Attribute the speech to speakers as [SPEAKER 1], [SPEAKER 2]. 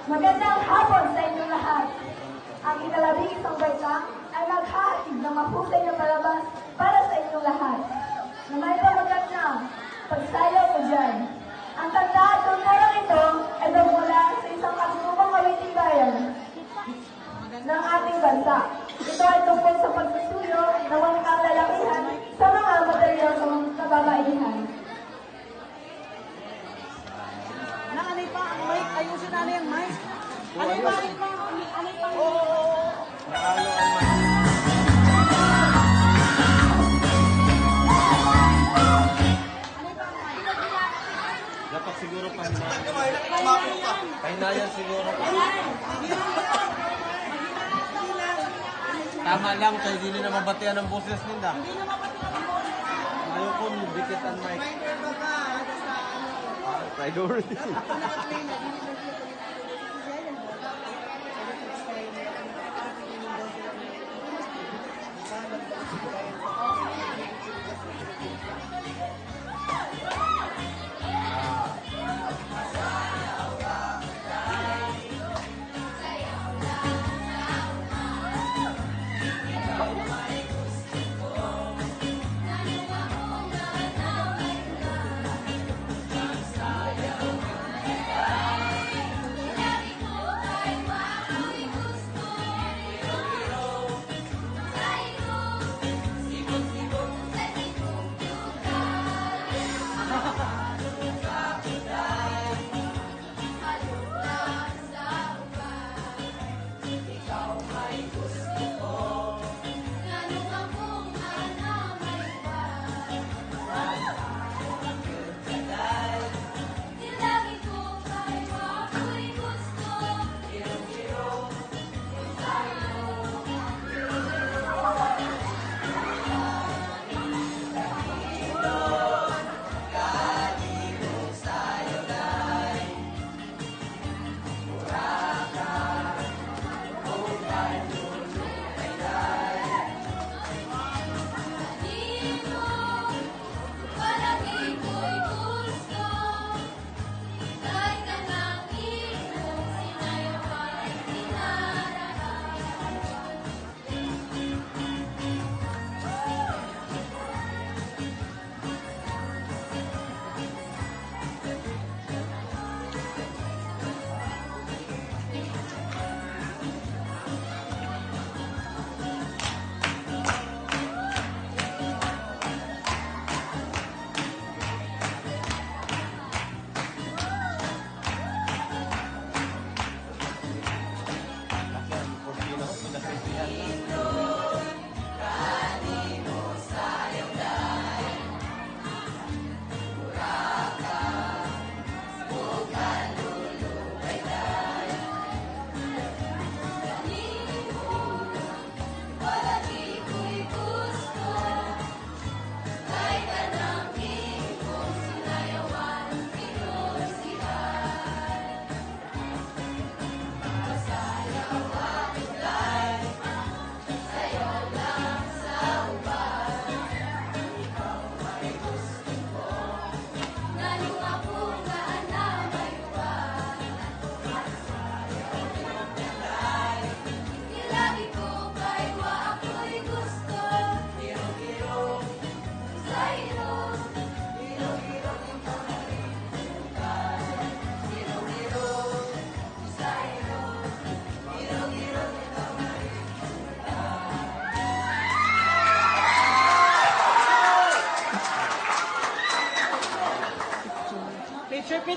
[SPEAKER 1] Magandang hapon sa inyong lahat. Ang ika-11 baitang ay maghahatid ng mahusay na palabas para sa inyong lahat. Na may pamagat na pagsayaw ko dyan. Ang kanta at tungkulang ito ay magmula sa isang katutubang mawiting bayan ng ating bansa. Ito ay tungkol sa pagsusuyo ng mga kalalakihan sa mga materyosong kababaihan.
[SPEAKER 2] Anay pa ang mic, ayusin na yung mic. Anay pa.
[SPEAKER 3] Nakalo ang mic. Dapat siguro pahinayan. Pahinayan siguro. Tama lang, kaya hindi na mabatian ang boses nila. Ayoko, dikit ang mic. Priority.
[SPEAKER 2] Picture.